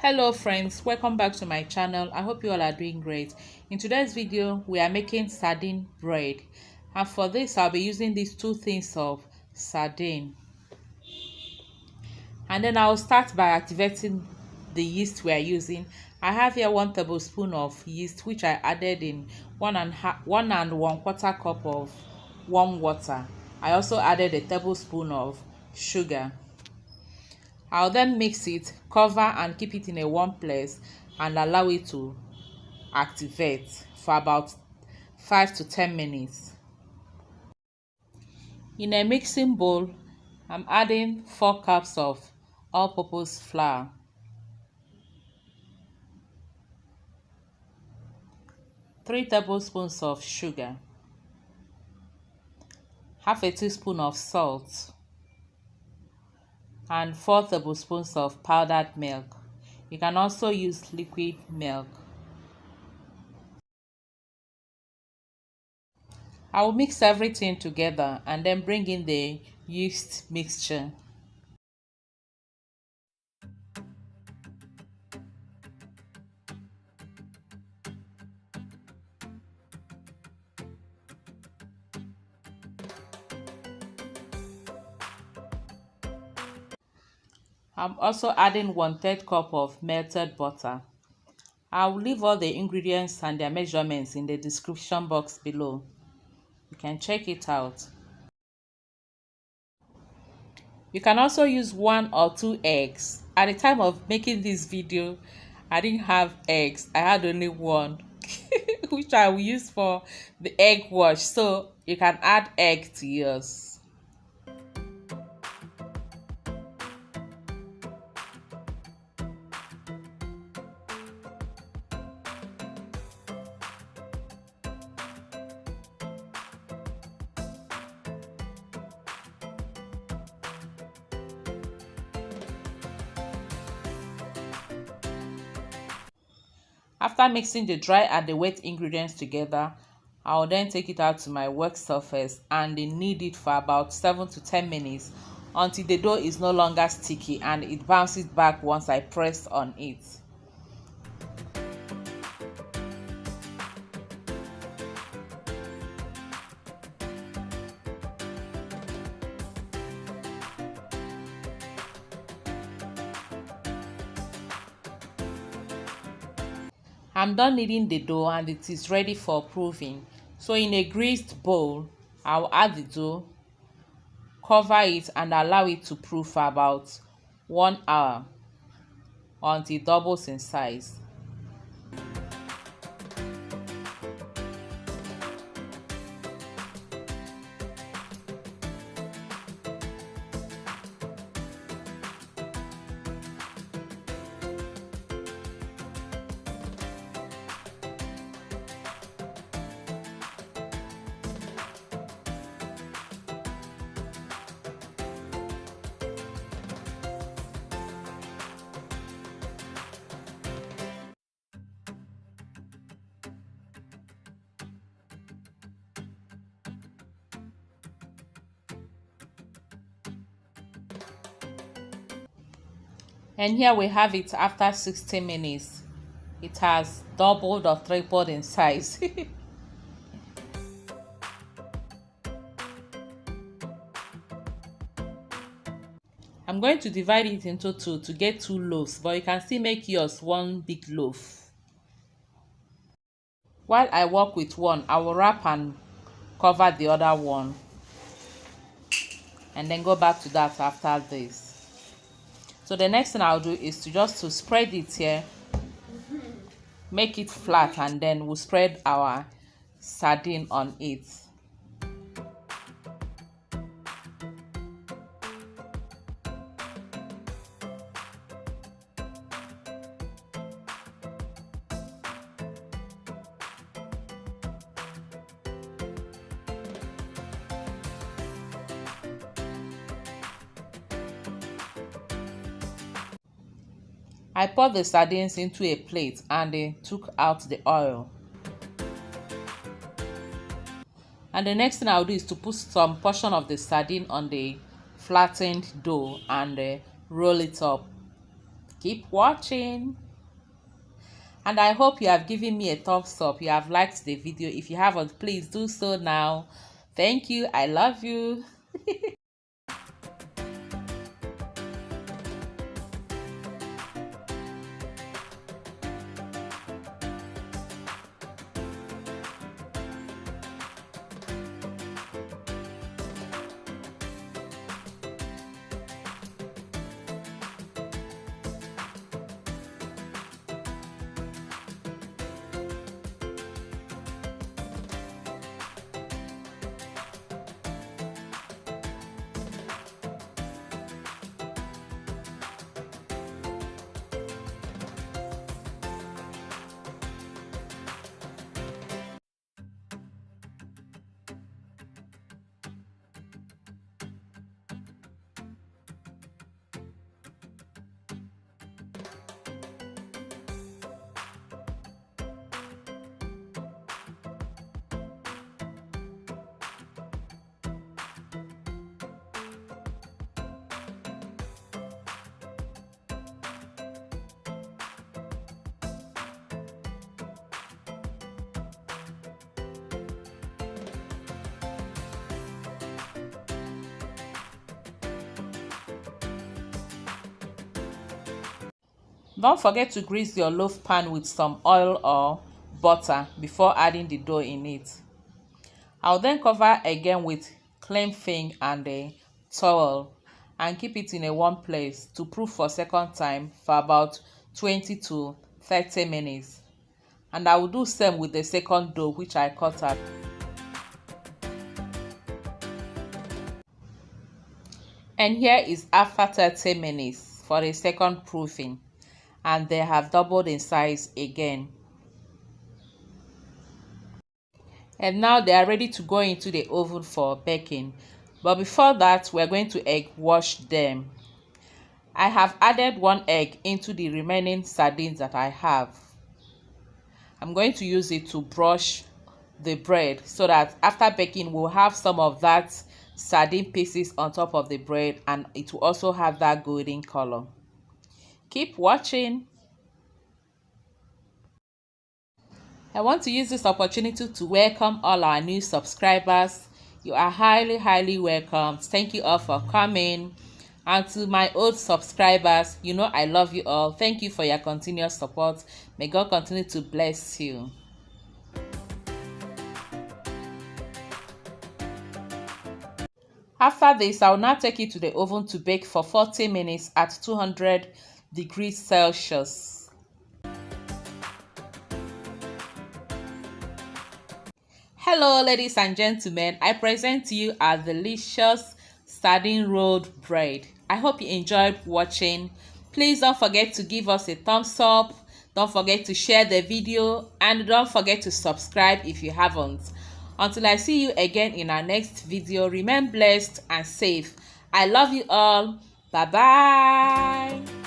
Hello friends, welcome back to my channel. I hope you all are doing great. In today's video we are making sardine bread, and for this I'll be using these two things of sardine, and then I'll start by activating the yeast we are using. I have here 1 tablespoon of yeast, which I added in 1 and 1/4 cup of warm water. I also added a tablespoon of sugar. I'll then mix it, cover and keep it in a warm place and allow it to activate for about 5 to 10 minutes. In a mixing bowl, I'm adding 4 cups of all-purpose flour, 3 tablespoons of sugar, half a teaspoon of salt, and 4 tablespoons of powdered milk. You can also use liquid milk. I will mix everything together and then bring in the yeast mixture. I'm also adding 1/3 cup of melted butter. I'll leave all the ingredients and their measurements in the description box below. You can check it out. You can also use 1 or 2 eggs. At the time of making this video, I didn't have eggs. I had only 1, which I will use for the egg wash. So you can add egg to yours. After mixing the dry and the wet ingredients together, I will then take it out to my work surface and knead it for about 7 to 10 minutes until the dough is no longer sticky and it bounces back once I press on it. I'm done kneading the dough and it is ready for proving. So in a greased bowl, I'll add the dough, cover it and allow it to proof for about 1 hour until it doubles in size. And here we have it after 60 minutes. It has doubled or tripled in size. I'm going to divide it into 2 to get 2 loaves, but you can still make yours 1 big loaf. While I work with one, I will wrap and cover the other one, and then go back to that after this. So the next thing I'll do is to spread it here, make it flat, and then we'll spread our sardine on it. I poured the sardines into a plate and took out the oil. And the next thing I'll do is to put some portion of the sardine on the flattened dough and roll it up. Keep watching. And I hope you have given me a thumbs up. You have liked the video. If you haven't, please do so now. Thank you. I love you. Don't forget to grease your loaf pan with some oil or butter before adding the dough in it. I'll then cover again with cling film and a towel and keep it in a warm place to proof for second time for about 20 to 30 minutes. And I will do same with the second dough which I cut up. And here is after 30 minutes for the second proofing, and they have doubled in size again. And now they are ready to go into the oven for baking. But before that, we're going to egg wash them. I have added 1 egg into the remaining sardines that I have. I'm going to use it to brush the bread so that after baking we'll have some of that sardine pieces on top of the bread, and it will also have that golden color. Keep watching. I want to use this opportunity to welcome all our new subscribers. You are highly welcome. Thank you all for coming. And to my old subscribers, you know I love you all. Thank you for your continuous support. May God continue to bless you. After this, I will now take it to the oven to bake for 40 minutes at 200 degrees Celsius. Hello ladies and gentlemen, I present to you a delicious sardine rolled bread. I hope you enjoyed watching. Please don't forget to give us a thumbs up, don't forget to share the video, and don't forget to subscribe if you haven't. Until I see you again in our next video, remain blessed and safe. I love you all. Bye bye.